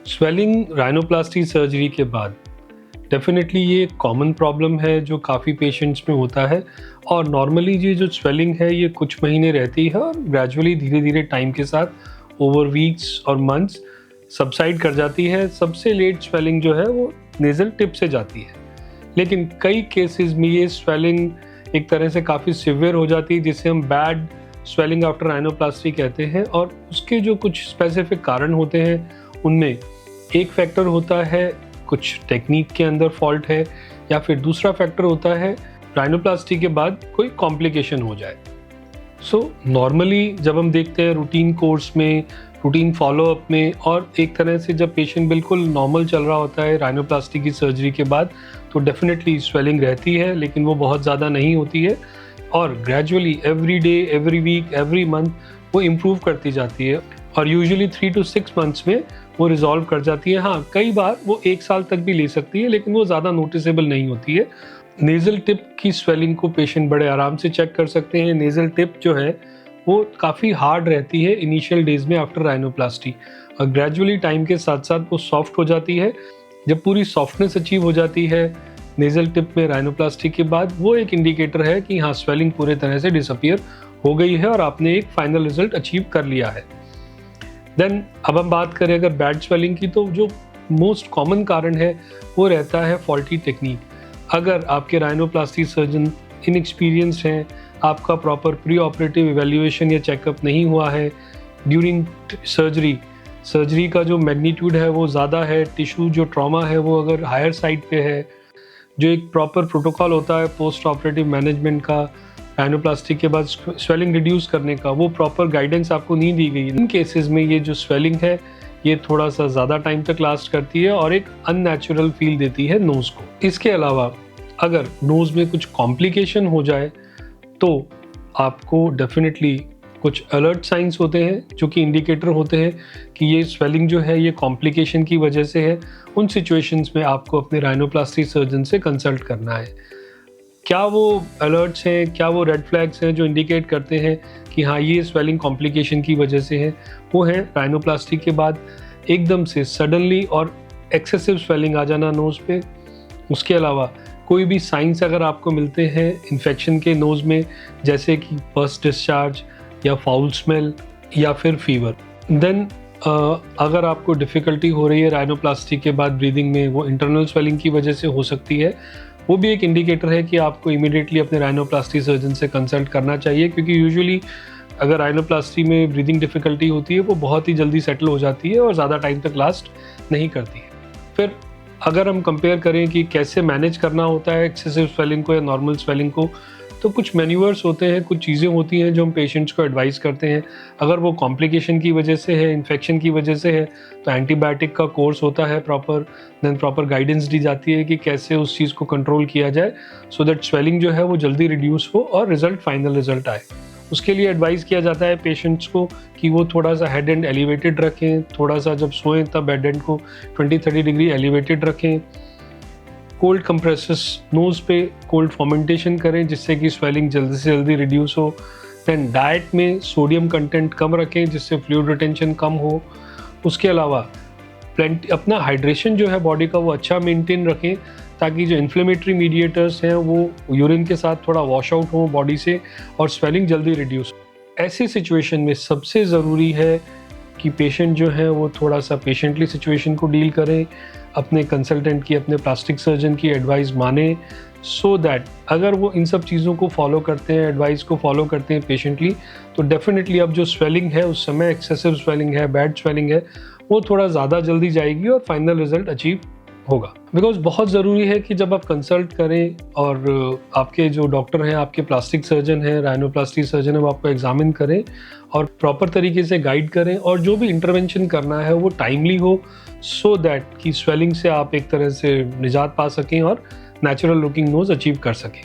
Swelling rhinoplasty surgery के बाद definitely ये एक कॉमन प्रॉब्लम है जो काफ़ी पेशेंट्स में होता है। और नॉर्मली ये जो स्वेलिंग है ये कुछ महीने रहती है और ग्रेजुअली धीरे धीरे टाइम के साथ ओवर वीक्स और मंथ्स सबसाइड कर जाती है। सबसे लेट स्वेलिंग जो है वो नेज़ल टिप से जाती है, लेकिन कई केसेस में ये स्वेलिंग एक तरह से काफ़ी सिवियर हो जाती है जिसे हम बैड स्वेलिंग आफ्टर राइनोप्लास्टी कहते हैं। और उसके जो कुछ स्पेसिफिक कारण होते हैं उनमें एक फैक्टर होता है कुछ टेक्निक के अंदर फॉल्ट है, या फिर दूसरा फैक्टर होता है राइनोप्लास्टी के बाद कोई कॉम्प्लिकेशन हो जाए। नॉर्मली जब हम देखते हैं रूटीन कोर्स में, रूटीन फॉलोअप में, और एक तरह से जब पेशेंट बिल्कुल नॉर्मल चल रहा होता है राइनोप्लास्टी की सर्जरी के बाद, तो डेफिनेटली स्वेलिंग रहती है, लेकिन वो बहुत ज़्यादा नहीं होती है और gradually every day, every week, every month वो इम्प्रूव करती जाती है और यूजुअली 3 to 6 मंथ्स में वो रिजॉल्व कर जाती है। हाँ, कई बार वो 1 साल तक भी ले सकती है, लेकिन वो ज़्यादा नोटिसेबल नहीं होती है। नेज़ल टिप की स्वेलिंग को पेशेंट बड़े आराम से चेक कर सकते हैं। नेज़ल टिप जो है वो काफ़ी हार्ड रहती है इनिशियल डेज में आफ्टर राइनोप्लास्टी, और ग्रेजुअली टाइम के साथ साथ वो सॉफ्ट हो जाती है। जब पूरी सॉफ्टनेस अचीव हो जाती है नेज़ल टिप में राइनोप्लास्टी के बाद, वो एक इंडिकेटर है कि हाँ, स्वेलिंग पूरे तरह से डिसअपीयर हो गई है और आपने एक फाइनल रिजल्ट अचीव कर लिया है। देन अब हम बात करें अगर बैड स्वेलिंग की, तो जो मोस्ट कॉमन कारण है वो रहता है फॉल्टी टेक्निक। अगर आपके राइनोप्लास्टी सर्जन इनएक्सपीरियंस्ड हैं, आपका प्रॉपर प्री ऑपरेटिव इवैल्यूएशन या चेकअप नहीं हुआ है, ड्यूरिंग सर्जरी का जो मैग्नीट्यूड है वो ज़्यादा है, टिश्यू जो ट्रॉमा है वो अगर हायर साइड पे है, जो एक प्रॉपर प्रोटोकॉल होता है पोस्ट ऑपरेटिव मैनेजमेंट का राइनोप्लास्टी के बाद स्वेलिंग रिड्यूस करने का, वो प्रॉपर गाइडेंस आपको नहीं दी गई। इन केसेस में ये जो स्वेलिंग है ये थोड़ा सा ज़्यादा टाइम तक लास्ट करती है और एक अननेचुरल फील देती है नोज़ को। इसके अलावा अगर नोज़ में कुछ कॉम्प्लिकेशन हो जाए तो आपको डेफिनेटली कुछ अलर्ट साइंस होते हैं जो कि इंडिकेटर होते हैं कि ये स्वेलिंग जो है ये कॉम्प्लिकेशन की वजह से है। उन सिचुएशंस में आपको अपने राइनोप्लास्टी सर्जन से कंसल्ट करना है। क्या वो अलर्ट्स हैं, क्या वो रेड फ्लैग्स हैं जो इंडिकेट करते हैं कि हाँ, ये स्वेलिंग कॉम्प्लिकेशन की वजह से है? वो है राइनोप्लास्टी के बाद एकदम से सडनली और एक्सेसिव स्वेलिंग आ जाना नोज़ पे। उसके अलावा कोई भी साइंस अगर आपको मिलते हैं इन्फेक्शन के नोज़ में, जैसे कि पस डिस्चार्ज या फाउल स्मेल या फिर फीवर, देन अगर आपको डिफ़िकल्टी हो रही है राइनोप्लास्टी के बाद ब्रीदिंग में, वो इंटरनल स्वेलिंग की वजह से हो सकती है। वो भी एक इंडिकेटर है कि आपको इमीडिएटली अपने राइनोप्लास्टी सर्जन से कंसल्ट करना चाहिए, क्योंकि यूजुअली अगर राइनोप्लास्टी में ब्रीदिंग डिफ़िकल्टी होती है वो बहुत ही जल्दी सेटल हो जाती है और ज़्यादा टाइम तक लास्ट नहीं करती है। फिर अगर हम कंपेयर करें कि कैसे मैनेज करना होता है एक्सेसिव स्वेलिंग को या नॉर्मल स्वेलिंग को, तो कुछ मैन्यूअर्स होते हैं, कुछ चीज़ें होती हैं जो हम पेशेंट्स को एडवाइस करते हैं। अगर वो कॉम्प्लिकेशन की वजह से है, इन्फेक्शन की वजह से है, तो एंटीबायोटिक का कोर्स होता है प्रॉपर, देन प्रॉपर गाइडेंस दी जाती है कि कैसे उस चीज़ को कंट्रोल किया जाए सो दैट स्वेलिंग जो है वो जल्दी रिड्यूस हो और फाइनल रिजल्ट आए। उसके लिए एडवाइस किया जाता है पेशेंट्स को कि वो थोड़ा सा हेड एंड एलिवेटेड रखें, थोड़ा सा जब सोएं तब हेड एंड को 20-30 डिग्री एलिवेटेड रखें। कोल्ड कंप्रेसेस नोज़ पे कोल्ड फॉर्मेंटेशन करें जिससे कि स्वेलिंग जल्दी से जल्दी रिड्यूस हो। दैन डाइट में सोडियम कंटेंट कम रखें जिससे फ्लूइड रिटेंशन कम हो। उसके अलावा अपना हाइड्रेशन जो है बॉडी का वो अच्छा मेंटेन रखें, ताकि जो इन्फ्लेमेटरी मीडिएटर्स हैं वो यूरिन के साथ थोड़ा वॉश आउट हो बॉडी से और स्वेलिंग जल्दी रिड्यूस हो। ऐसी सिचुएशन में सबसे ज़रूरी है कि पेशेंट जो है वो थोड़ा सा पेशेंटली सिचुएशन को डील करें, अपने कंसल्टेंट की, अपने प्लास्टिक सर्जन की एडवाइस माने, सो दैट अगर वो इन सब चीज़ों को फॉलो करते हैं, एडवाइस को फॉलो करते हैं पेशेंटली, तो डेफिनेटली अब जो स्वेलिंग है उस समय एक्सेसिव स्वेलिंग है, बैड स्वेलिंग है, वो थोड़ा ज़्यादा जल्दी जाएगी और फाइनल रिजल्ट अचीव होगा। बिकॉज बहुत ज़रूरी है कि जब आप कंसल्ट करें और आपके जो डॉक्टर हैं, आपके प्लास्टिक सर्जन हैं, राइनोप्लास्टी सर्जन है, वो आपको एग्जामिन करें और प्रॉपर तरीके से गाइड करें और जो भी इंटरवेंशन करना है वो टाइमली हो, सो दैट कि स्वेलिंग से आप एक तरह से निजात पा सकें और नेचुरल लुकिंग नोज़ अचीव कर सकें।